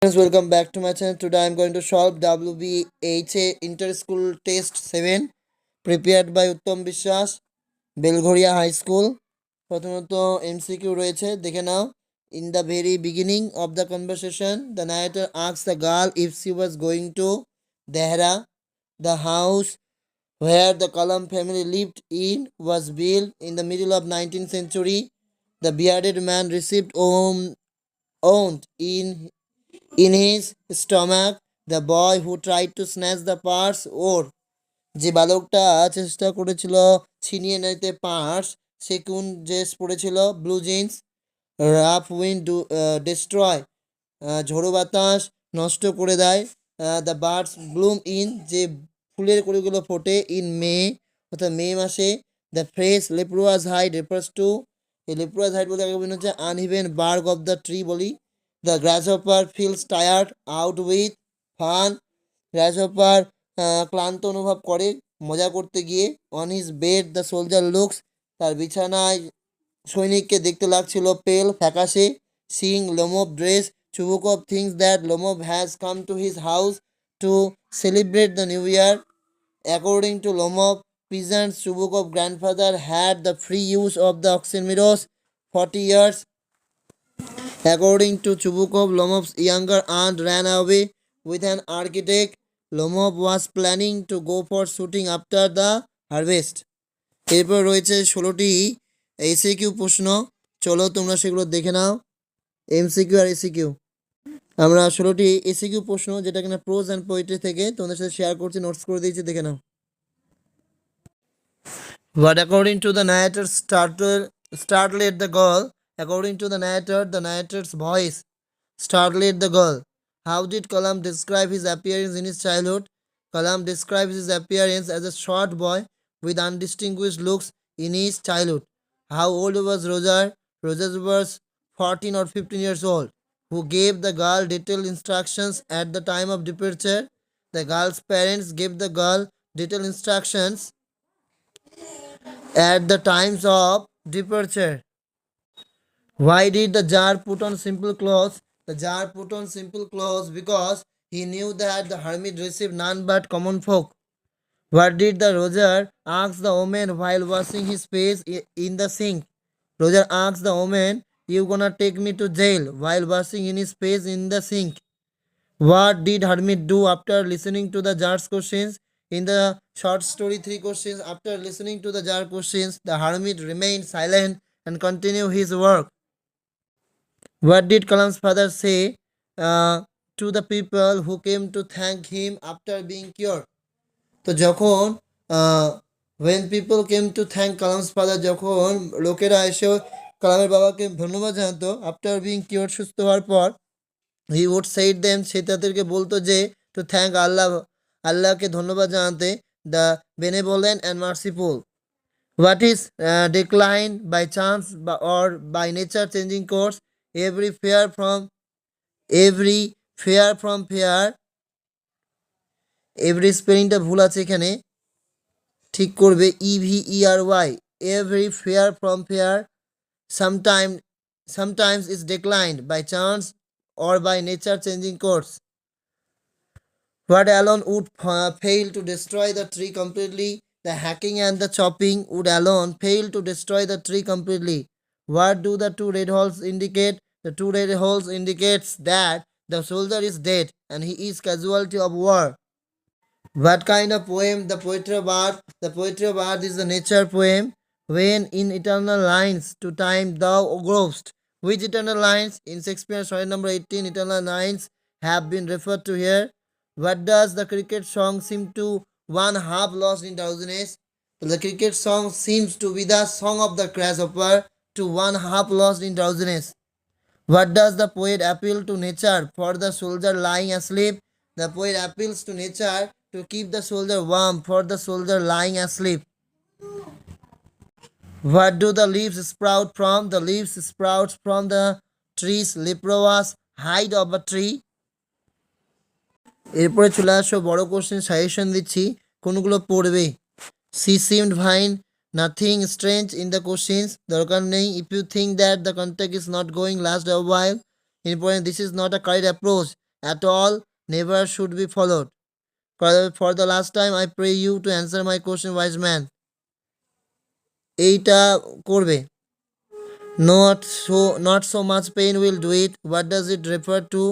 Friends, welcome back to my channel. Today I am going to solve Wbha Inter-School Test 7 prepared by Uttam Bishwas, Belghoria High School. প্রথমত MCQ রয়েছে দেখে নাও. In the very beginning of the conversation, the narrator asks the girl if she was going to Dehra. The house where the Kalam family lived in was built in the middle of 19th century. The bearded man received owned in his stomach the boy who tried to snatch the purse, or যে বালকটা চেষ্টা করেছিল ছিনিয়ে নিতে purse, সে কোন dress পরেছিল? Blue jeans. Rough wind destroy, ঝোড়ো বাতাস নষ্ট করে দেয়। দ্য বার্ডস ব্লুম ইন, যে ফুলের কলিগুলো ফোটে ইন মে, অর্থাৎ মে মাসে। The fresh leprous hide refers to, এই লেপ্রোয়াজ হাইড বলতে আগে হচ্ছে uneven bark of the tree বলি। The grasshopper feels tired out with fun, grasshopper ক্লান্ত অনুভব করে মজা করতে গিয়ে। On his bed the soldier looks, তার বিছানায় সৈনিককে দেখতে লাগছিল পেল, ফ্যাকাশে। Seeing Lomov dress, Chubukov thinks that Lomov has come to his house to celebrate the new year. According to Lomov, peasants Chubukov grandfather had the free use of the oxen meadows 40 years. According to Chubukov, Lomov's younger aunt ran away with an architect. Lomov was planning to go for shooting after the harvest. এরপর রয়েছে 16টি SCQ প্রশ্ন, চলো তোমরা সেগুলো দেখে নাও। MCQ আর SCQ. আমরা 16টি SCQ প্রশ্ন, যেটা কিনা প্রোজ অ্যান্ড পোয়েট্রি থেকে তোমাদের সাথে শেয়ার করছি, নোটস করে দিয়েছি, দেখে নাও। What according to the narrator startled the girl? According to the narrator, the narrator's voice startled the girl. How did Kalam describe his appearance in his childhood? Kalam describes his appearance as a short boy with undistinguished looks in his childhood. How old was Roger? Roger was 14 or 15 years old. Who gave the girl detailed instructions at the time of departure? The girl's parents gave the girl detailed instructions at the times of departure. Why did the jar put on simple clothes? The jar put on simple clothes because he knew that the hermit received none but common folk. What did the Roger ask the woman while washing his face in the sink? Roger asked the woman, "You gonna take me to jail?" while washing in his face in the sink. What did hermit do after listening to the jar's questions? In the short story, 3 questions. After listening to the jar questions, the hermit remained silent and continued his work. What did Kalam's father say to the people who came to thank him after being cured? তো যখন when people came to thank Kalam's father, যখন লোকেরা এসে কালামের বাবাকে ধন্যবাদ জানাতো after being cured, সুস্থ হওয়ার পর, he would say them, সে তাদেরকে বলতো যে to thank Allah, আল্লাহকে ধন্যবাদ জানাতে, the benevolent and merciful. What is decline by chance or by nature changing course? Every fair from fair, every স্পেলিংটা ভুল আছে এখানে, ঠিক করবে, EVERY. Every fair from fair sometimes is declined by chance or by nature changing course. What alone would fail to destroy the tree completely? The hacking and the chopping would alone fail to destroy the tree completely. What do the 2 red holes indicate? The 2 red holes indicates that the soldier is dead and he is casualty of war. What kind of poem? The poetry bard. The poetry bard is the nature poem. When in eternal lines to time thou growest. Which eternal lines? In Shakespeare's sonnet number 18, eternal lines have been referred to here. What does the cricket song seem to one half lost in drowsiness? The cricket song seems to be the song of the grasshopper to one half lost in drowsiness. What does the poet appeal to nature for the soldier lying asleep? The poet appeals to nature to keep the soldier warm for the soldier lying asleep. What do the leaves sprout from? The leaves sprout from the tree's leprous height of a tree. এরপরে চলে আসো বড় question suggestion দিচ্ছি, কোনগুলো পড়বে। She seemed fine nothing strange in the questions, দরকার নেই। If you think that the contact is not going last a while, important, this is not a correct approach. at all never should be followed. For the last time, I pray you to answer my question, wise man. এইটা করবে। Not so much pain will do it. What does it refer to?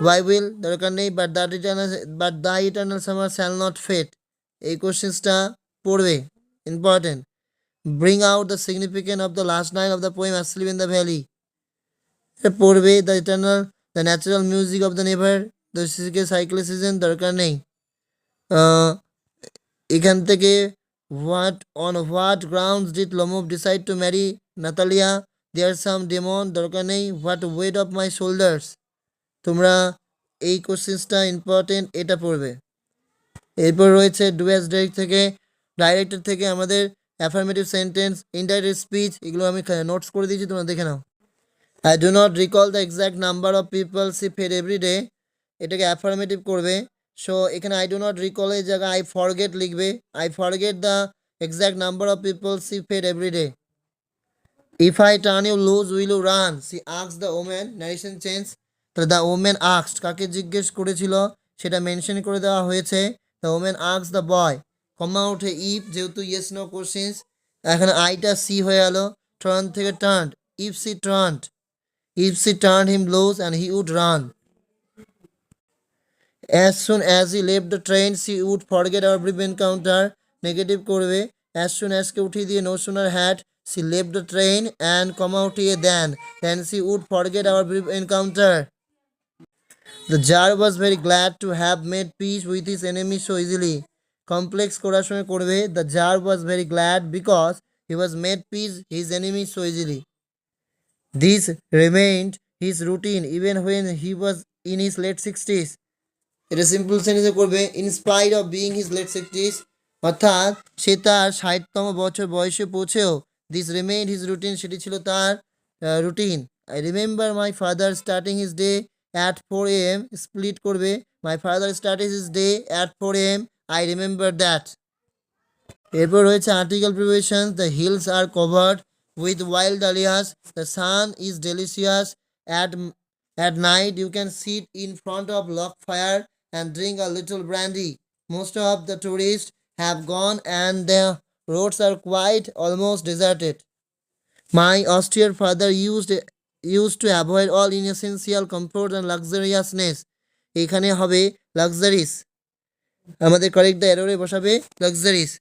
Why will দরকার নেই, but the eternal summer shall not fade. এই কোশ্চেন্সটা পড়বে, important. Bring out the significance of the last line of the poem Asleep in the Valley. এটা পড়বে। the natural music of the never, the cyclicism দরকার নেই। এখান থেকে on what grounds did Lomov decide to marry Natalia? There's some demon দরকার নেই। What weight of my shoulders, তোমরা এই কোশ্চেন্সটা ইম্পর্টেন্ট, এটা পড়বে। এরপর রয়েছে ডুয়েস ডাইরেক্টর থেকে আমাদের অ্যাফার্মেটিভ সেন্টেন্স, ইনডাইরেক্ট স্পিচ, এগুলো আমি নোটস করে দিয়েছি, তোমরা দেখে নাও। I do not recall the exact number of people she fed every day, এটাকে অ্যাফার্মেটিভ করবে। সো এখানে I do not recall এর জায়গায় I forget লিখবে। I forget the exact number of people she fed every day. If I turn you loose, will you run? She asked the woman. Narration change. তাহলে the woman asked, কাকে জিজ্ঞেস করেছিল সেটা mention করে দেওয়া হয়েছে। The woman asked the boy. কমা উঠে if, যেহেতু yes no questions, এখানে আইটা সি হয়ে গেল। টার্ন থেকে turned, if she turned him loose and he would run. As soon as he left the train, she would forget our brief encounter. Negative করবে। As soon as কে উঠিয়ে দিয়ে no sooner had she left the train and comma উঠিয়ে then she would forget our brief encounter. The jar was very glad to have made peace with his enemy so easily. Complex করার সময় করবে the jar was very glad because he was made peace his enemy so easily. This remained his routine even when he was in his late 60s. এটা simple সেন্টেন্সে করবে in spite of being his late 60s, অর্থাৎ সে তার 60তম বছর বয়সে পৌঁছেও this remained his routine, সেটি ছিল তার routine. I remember my father starting his day at 4 a.m. Split করবে my father started his day at 4 a.m. I remember that. এরপর রয়েছে article preparation. The hills are covered with wild dahlias. The sun is delicious. At night you can sit in front of log fire and drink a little brandy. Most of the tourists have gone and the roads are quite almost deserted. My austere father used to avoid all inessential comfort and luxuriousness. এখানে হবে luxuries, আমাদের correct the এররে বসাবে luxuries.